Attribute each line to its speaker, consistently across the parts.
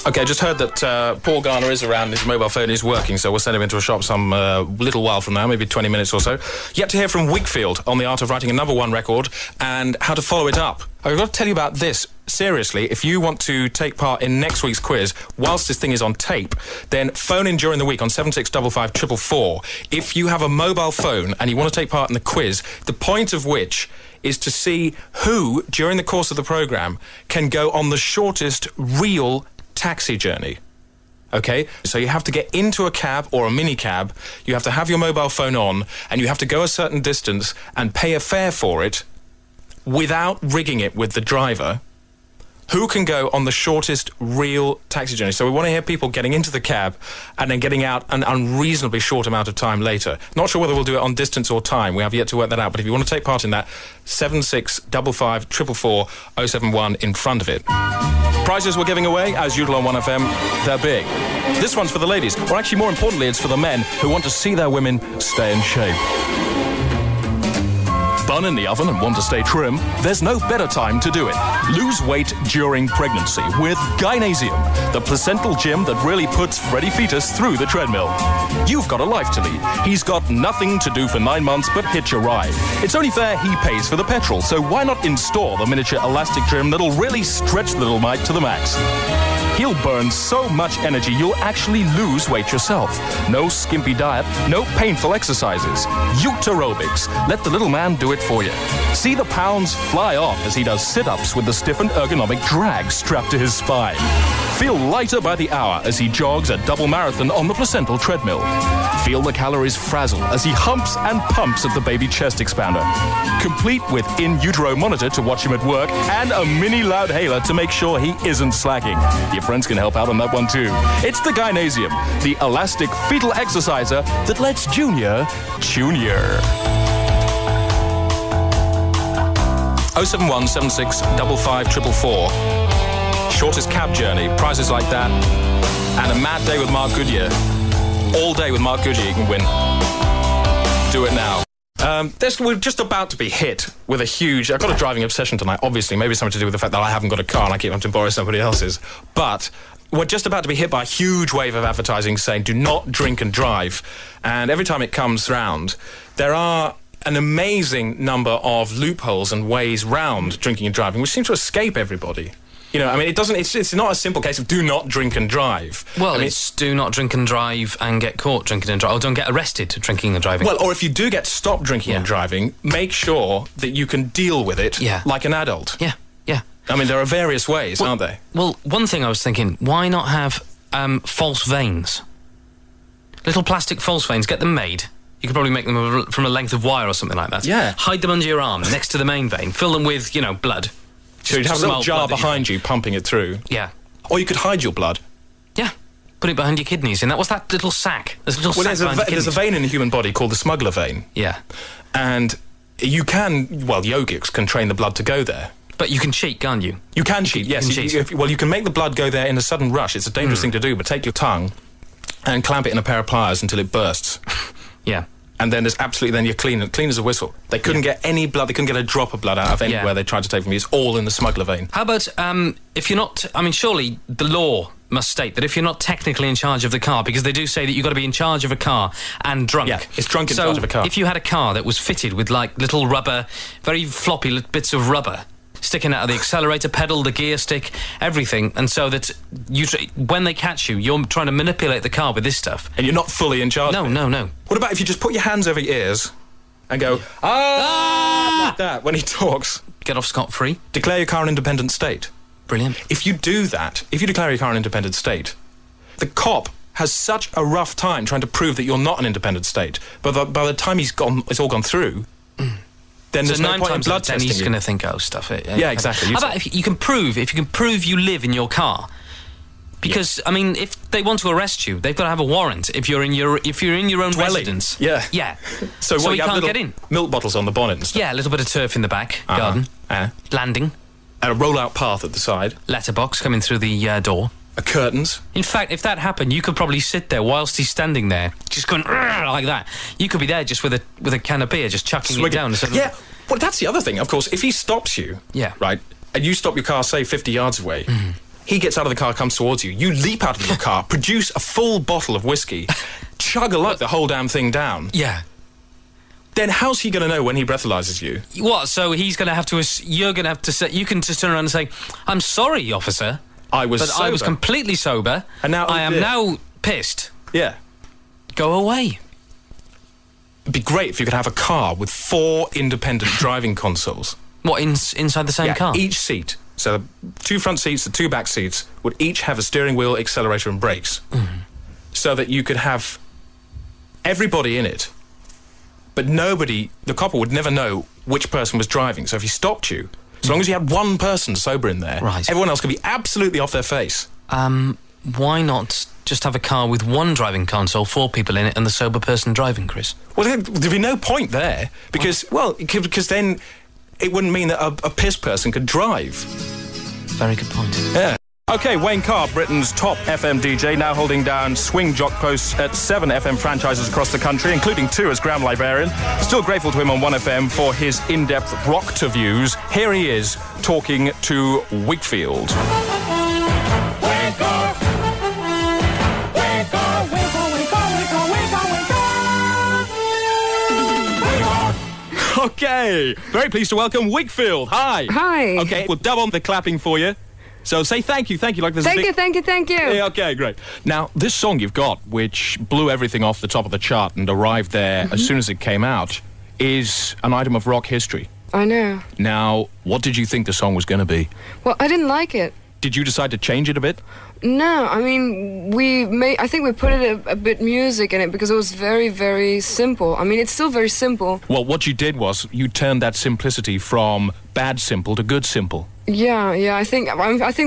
Speaker 1: OK, just heard that Paul Garner is around, his mobile phone is working, so we'll send him into a shop some little while from now, maybe 20 minutes or so. Yet to hear from Wakefield on the art of writing a #1 record and how to follow it up. I've got to tell you about this. Seriously, if you want to take part in next week's quiz, whilst this thing is on tape, then phone in during the week on 7655 if you have a mobile phone and you want to take part in the quiz, the point of which is to see who, during the course of the programme, can go on the shortest real taxi journey. Okay, so you have to get into a cab or a minicab, you have to have your mobile phone on, and you have to go a certain distance and pay a fare for it without rigging it with the driver. Who can go on the shortest real taxi journey? So we want to hear people getting into the cab and then getting out an unreasonably short amount of time later. Not sure whether we'll do it on distance or time. We have yet to work that out. But if you want to take part in that, 7655 444 071 in front of it. Prizes we're giving away, as usual on 1FM, they're big. This one's for the ladies, or actually more importantly, it's for the men who want to see their women stay in shape. Bun in the oven and want to stay trim? There's no better time to do it. Lose weight during pregnancy with Gynasium, the placental gym that really puts Freddy Fetus through the treadmill. You've got a life to lead. He's got nothing to do for 9 months but hitch a ride. It's only fair he pays for the petrol, so why not install the miniature elastic gym that'll really stretch the little mite to the max? He'll burn so much energy you'll actually lose weight yourself. No skimpy diet, no painful exercises. Ute-aerobics. Let the little man do it for you. See the pounds fly off as he does sit-ups with the stiff and ergonomic drag strapped to his spine. Feel lighter by the hour as he jogs a double marathon on the placental treadmill. Feel the calories frazzle as he humps and pumps at the baby chest expander. Complete with in-utero monitor to watch him at work and a mini loudhailer to make sure he isn't slacking. Your friends can help out on that one too. It's the Gynasium, the elastic fetal exerciser that lets Junior junior. 071 76 55 444. Shortest cab journey, prizes like that, and a mad day with Mark Goodyear. All day with Mark Goodyear you can win. Do it now. We're just about to be hit with a huge... I've got a driving obsession tonight, obviously. Maybe something to do with the fact that I haven't got a car and I keep having to borrow somebody else's. But we're just about to be hit by a huge wave of advertising saying, do not drink and drive. And every time it comes round, there are an amazing number of loopholes and ways round drinking and driving, which seem to escape everybody. You know, I mean, it's not a simple case of do not drink and drive.
Speaker 2: Well,
Speaker 1: I mean,
Speaker 2: it's do not drink and drive and get caught drinking and driving, or don't get arrested drinking and driving.
Speaker 1: Well, or if you do get stopped drinking and driving, make sure that you can deal with it like an adult.
Speaker 2: Yeah, yeah.
Speaker 1: I mean, there are various ways, aren't there?
Speaker 2: Well, one thing I was thinking, why not have false veins? Little plastic false veins, get them made. You could probably make them from a length of wire or something like that.
Speaker 1: Yeah.
Speaker 2: Hide them under your arm, next to the main vein. Fill them with, blood.
Speaker 1: So you'd have a little jar behind you pumping it through.
Speaker 2: Yeah.
Speaker 1: Or you could hide your blood.
Speaker 2: Yeah. Put it behind your kidneys. And that was that little sac. There's a little sac behind your kidneys.
Speaker 1: There's a vein in the human body called the smuggler vein.
Speaker 2: Yeah.
Speaker 1: And you can... Well, yogics can train the blood to go there.
Speaker 2: But you can cheat, can't you?
Speaker 1: You can cheat, yes. You can make the blood go there in a sudden rush. It's a dangerous thing to do, but take your tongue and clamp it in a pair of pliers until it bursts.
Speaker 2: Yeah.
Speaker 1: And then there's absolutely... Then you're clean as a whistle. They couldn't get any blood. They couldn't get a drop of blood out of anywhere they tried to take from you. It's all in the smuggler vein.
Speaker 2: How about if you're not... I mean, surely the law must state that if you're not technically in charge of the car, because they do say that you've got to be in charge of a car and drunk.
Speaker 1: Yeah, it's drunk in charge of a car.
Speaker 2: If you had a car that was fitted with, like, little rubber, very floppy bits of rubber sticking out of the accelerator pedal, the gear stick, everything, and so that when they catch you, you're trying to manipulate the car with this stuff.
Speaker 1: And you're not fully in charge of it.
Speaker 2: No.
Speaker 1: What about if you just put your hands over your ears and go, like that, when he talks?
Speaker 2: Get off scot-free.
Speaker 1: Declare your car an independent state.
Speaker 2: Brilliant.
Speaker 1: If you do that, if you declare your car an independent state, the cop has such a rough time trying to prove that you're not an independent state, but by the time it's all gone through... Then there's no point in blood testing.
Speaker 2: He's going to think, stuff it.
Speaker 1: Yeah, exactly.
Speaker 2: How about if you can prove you live in your car? Because I mean, if they want to arrest you, they've got to have a warrant. If you're in your own residence,
Speaker 1: yeah.
Speaker 2: So you can't get in.
Speaker 1: Milk bottles on the bonnet and stuff.
Speaker 2: Yeah, a little bit of turf in the back garden, landing,
Speaker 1: and a roll-out path at the side.
Speaker 2: Letterbox coming through the door.
Speaker 1: Curtains.
Speaker 2: In fact, if that happened, you could probably sit there whilst he's standing there, just going like that. You could be there just with a can of beer, just chucking it down.
Speaker 1: Yeah. Well, that's the other thing. Of course, if he stops you, right, and you stop your car, say 50 yards away, He gets out of the car, comes towards you. You leap out of your car, produce a full bottle of whiskey, chug the whole damn thing down.
Speaker 2: Yeah.
Speaker 1: Then how's he going to know when he breathalyzes you?
Speaker 2: What? So he's going to have to... You're going to have to say... You can just turn around and say, I'm sorry, officer.
Speaker 1: I was sober.
Speaker 2: I was completely sober.
Speaker 1: And now
Speaker 2: I am now pissed.
Speaker 1: Yeah.
Speaker 2: Go away.
Speaker 1: It'd be great if you could have a car with 4 independent driving consoles.
Speaker 2: What, inside the same car?
Speaker 1: Each seat. So the 2 front seats, the 2 back seats would each have a steering wheel, accelerator and brakes. So that you could have everybody in it. But the copper would never know which person was driving. So if he stopped you, as long as you had one person sober in there, everyone else could be absolutely off their face.
Speaker 2: Why not just have a car with 1 driving console, 4 people in it, and the sober person driving, Chris?
Speaker 1: Well, there'd be no point there, because then it wouldn't mean that a piss person could drive.
Speaker 2: Very good point.
Speaker 1: Yeah. OK, Wayne Carr, Britain's top FM DJ, now holding down swing jock posts at 7 FM franchises across the country, including 2 as ground librarian. Still grateful to him on 1FM for his in-depth rock-to-views. Here he is, talking to Wakefield.
Speaker 3: Wayne Carr. Wayne Carr. Wayne Carr. Wayne Carr. Wayne Carr. Wayne Carr. Wayne Carr.
Speaker 1: OK, very pleased to welcome Wakefield. Hi.
Speaker 4: Hi.
Speaker 1: OK, we'll dub on the clapping for you. So say thank you, like there's
Speaker 4: Thank you.
Speaker 1: Yeah, okay, great. Now, this song you've got, which blew everything off the top of the chart and arrived there as soon as it came out, is an item of rock history.
Speaker 4: I know.
Speaker 1: Now, what did you think the song was going to be?
Speaker 4: Well, I didn't like it.
Speaker 1: Did you decide to change it a bit?
Speaker 4: No, I mean, I think we put it a bit music in it because it was very, very simple. I mean, it's still very simple.
Speaker 1: Well, what you did was you turned that simplicity from bad simple to good simple.
Speaker 4: Yeah, I think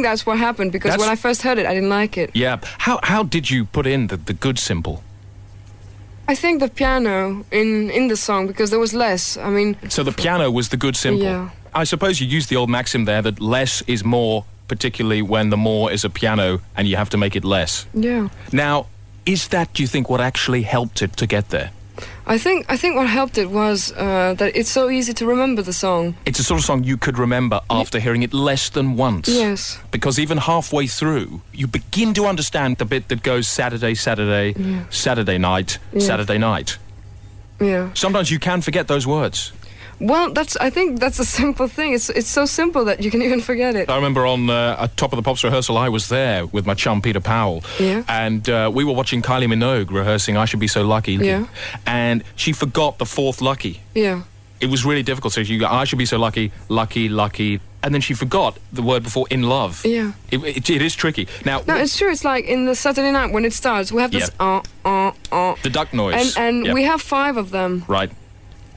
Speaker 4: that's what happened because when I first heard it, I didn't like it.
Speaker 1: Yeah. How did you put in the good simple?
Speaker 4: I think the piano in the song because there was less. I mean...
Speaker 1: So the piano was the good simple?
Speaker 4: Yeah.
Speaker 1: I suppose you used the old maxim there that less is more, particularly when the more is a piano and you have to make it less.
Speaker 4: Yeah.
Speaker 1: Now, is that, do you think, what actually helped it to get there?
Speaker 4: I think what helped it was that it's so easy to remember the song.
Speaker 1: It's a sort of song you could remember after hearing it less than once.
Speaker 4: Yes.
Speaker 1: Because even halfway through, you begin to understand the bit that goes Saturday, Saturday, Saturday night, Saturday night.
Speaker 4: Yeah.
Speaker 1: Sometimes you can forget those words.
Speaker 4: Well, I think that's a simple thing. It's so simple that you can even forget it.
Speaker 1: I remember on a Top of the Pops rehearsal, I was there with my chum Peter Powell.
Speaker 4: Yeah.
Speaker 1: And we were watching Kylie Minogue rehearsing I Should Be So Lucky.
Speaker 4: Yeah.
Speaker 1: And she forgot the 4th lucky.
Speaker 4: Yeah.
Speaker 1: It was really difficult. So you go, I should be so lucky, lucky, lucky. And then she forgot the word before in love.
Speaker 4: Yeah.
Speaker 1: It is tricky. Now,
Speaker 4: no, it's true. It's like in the Saturday night when it starts, we have this
Speaker 1: the duck noise.
Speaker 4: And we have 5 of them.
Speaker 1: Right.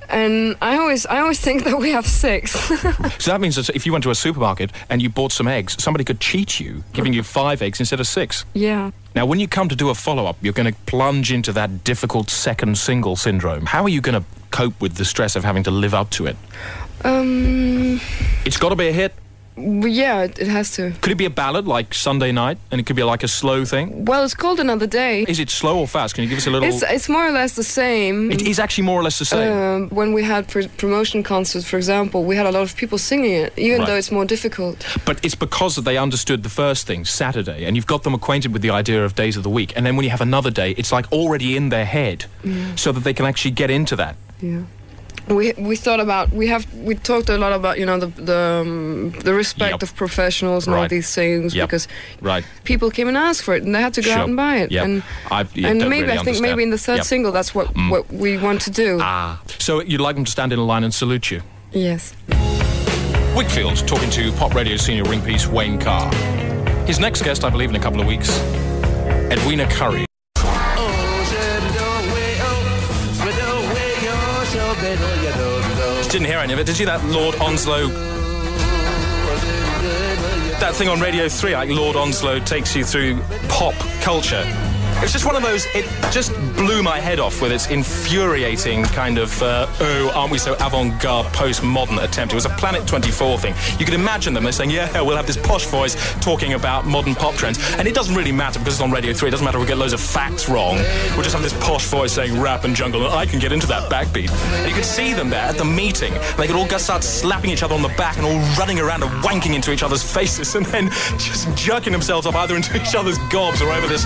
Speaker 4: And I always think that we have 6.
Speaker 1: So that means that if you went to a supermarket and you bought some eggs, somebody could cheat you, giving you 5 eggs instead of 6.
Speaker 4: Yeah.
Speaker 1: Now, when you come to do a follow-up, you're going to plunge into that difficult second single syndrome. How are you going to cope with the stress of having to live up to it? It's got to be a hit.
Speaker 4: Yeah, it has to.
Speaker 1: Could it be a ballad like Sunday Night, and it could be like a slow thing?
Speaker 4: Well, it's called Another Day.
Speaker 1: Is it slow or fast? Can you give us a little...
Speaker 4: It's more or less the same.
Speaker 1: It is actually more or less the same.
Speaker 4: When we had promotion concerts, for example, we had a lot of people singing it, even though it's more difficult.
Speaker 1: But it's because they understood the first thing, Saturday, and you've got them acquainted with the idea of days of the week, and then when you have another day, it's like already in their head, so that they can actually get into that.
Speaker 4: Yeah. We thought about we talked a lot about the respect of professionals and all these things because people came and asked for it and they had to go out and buy it and maybe I think maybe in the third single that's what we want to do.
Speaker 1: So you'd like them to stand in a line and salute you?
Speaker 4: Yes.
Speaker 1: Wakefield talking to Pop Radio senior ring piece Wayne Carr. His next guest, I believe, in a couple of weeks, Edwina Currie. Didn't hear any of it. Did you see that Lord Onslow? That thing on Radio 3, like Lord Onslow takes you through pop culture. It's just one of those, it just blew my head off with its infuriating kind of, aren't we so avant-garde, postmodern attempt. It was a Planet 24 thing. You could imagine them, they're saying, yeah, we'll have this posh voice talking about modern pop trends. And it doesn't really matter because it's on Radio 3. It doesn't matter if we get loads of facts wrong. We'll just have this posh voice saying rap and jungle, and I can get into that backbeat. And you could see them there at the meeting. They could all start slapping each other on the back and all running around and wanking into each other's faces and then just jerking themselves up either into each other's gobs or over this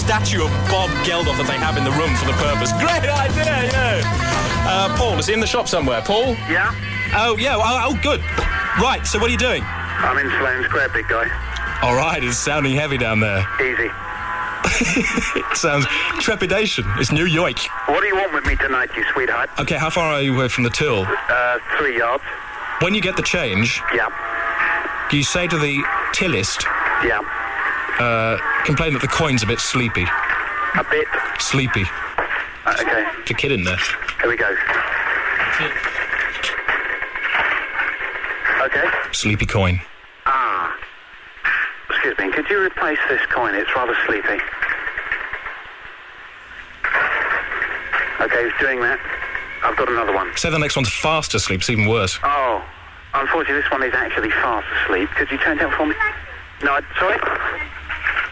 Speaker 1: statue of Bob Geldof that they have in the room for the purpose. Great idea, yeah. Paul, is he in the shop somewhere? Paul?
Speaker 5: Yeah.
Speaker 1: Oh, yeah. Oh, good. Right, so what are you doing?
Speaker 5: I'm in Sloane Square, big guy.
Speaker 1: All right, it's sounding heavy down there.
Speaker 5: Easy.
Speaker 1: It sounds trepidation. It's New York.
Speaker 5: What do you want with me tonight, you sweetheart?
Speaker 1: Okay, how far are you away from the till?
Speaker 5: 3 yards.
Speaker 1: When you get the change...
Speaker 5: Yeah.
Speaker 1: You say to the tillist...
Speaker 5: Yeah.
Speaker 1: Complain that the coin's a bit sleepy.
Speaker 5: A bit?
Speaker 1: Sleepy.
Speaker 5: Okay.
Speaker 1: The kid in there.
Speaker 5: Here we go. Okay.
Speaker 1: Sleepy coin.
Speaker 5: Ah. Excuse me, could you replace this coin? It's rather sleepy. Okay, he's doing that. I've got another one.
Speaker 1: Say the next one's fast asleep. It's even worse.
Speaker 5: Oh. Unfortunately, this one is actually fast asleep. Could you turn it down for me? No, sorry?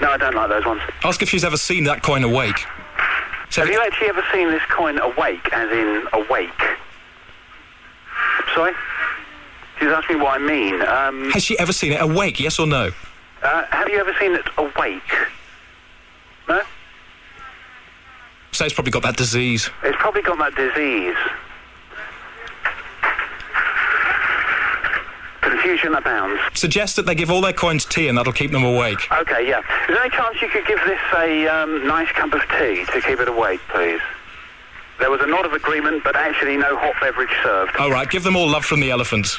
Speaker 5: No, I don't like those ones.
Speaker 1: Ask if she's ever seen that coin awake.
Speaker 5: Have you actually ever seen this coin awake, as in awake? Sorry? She's asked me what I mean.
Speaker 1: Has she ever seen it awake, yes or no?
Speaker 5: Have you ever seen it awake? No?
Speaker 1: So it's probably got that disease.
Speaker 5: It's probably got that disease. Confusion abounds.
Speaker 1: Suggest that they give all their coins tea and that'll keep them awake.
Speaker 5: Okay, yeah. Is there any chance you could give this a nice cup of tea to keep it awake, please? There was a nod of agreement, but actually no hot beverage served.
Speaker 1: All right, give them all love from the elephants.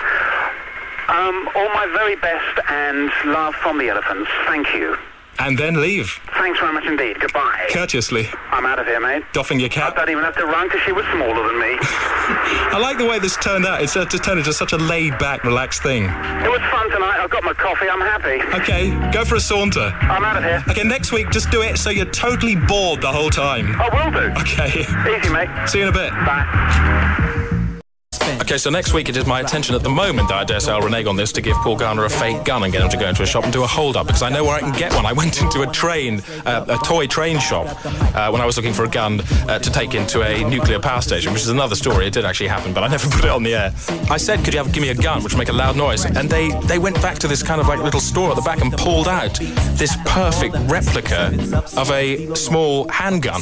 Speaker 5: All my very best and love from the elephants. Thank you.
Speaker 1: And then leave.
Speaker 5: Thanks very much indeed. Goodbye.
Speaker 1: Courteously.
Speaker 5: I'm out of here, mate.
Speaker 1: Doffing your cap.
Speaker 5: I don't even have to run because she was smaller than me.
Speaker 1: I like the way this turned out. It's just turned into such a laid-back, relaxed thing.
Speaker 5: It was fun tonight. I've got my coffee. I'm happy.
Speaker 1: Okay, go for a saunter.
Speaker 5: I'm out of here.
Speaker 1: Okay, next week, just do it so you're totally bored the whole time.
Speaker 5: I will do.
Speaker 1: Okay.
Speaker 5: Easy, mate.
Speaker 1: See you in a bit.
Speaker 5: Bye.
Speaker 1: Okay, so next week it is my intention at the moment that I dare say I'll renege on this to give Paul Garner a fake gun and get him to go into a shop and do a hold-up, because I know where I can get one. I went into a toy train shop when I was looking for a gun to take into a nuclear power station, which is another story. It did actually happen, but I never put it on the air. I said, could you give me a gun which would make a loud noise? And they went back to this kind of like little store at the back and pulled out this perfect replica of a small handgun.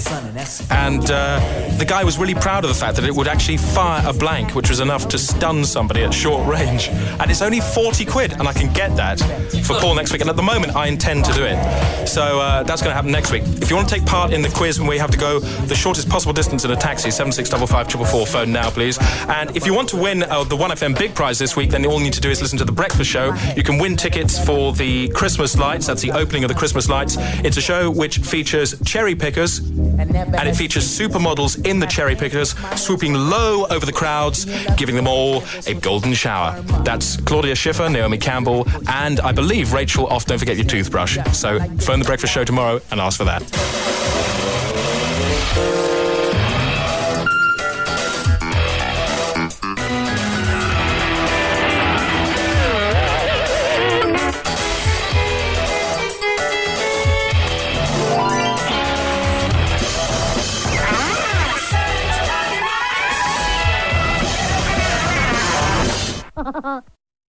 Speaker 1: And the guy was really proud of the fact that it would actually fire a blank, which was enough to stun somebody at short range. And it's only 40 quid, and I can get that for Paul next week. And at the moment, I intend to do it. So that's going to happen next week. If you want to take part in the quiz when we have to go the shortest possible distance in a taxi, 7655444, phone now, please. And if you want to win the 1FM Big Prize this week, then all you need to do is listen to The Breakfast Show. You can win tickets for the Christmas lights. That's the opening of the Christmas lights. It's a show which features cherry pickers, and it features supermodels in the cherry pickers, swooping low over the crowds, giving them all a golden shower. That's Claudia Schiffer, Naomi Campbell, and I believe Rachel off Don't Forget Your Toothbrush. So phone The Breakfast Show tomorrow and ask for that.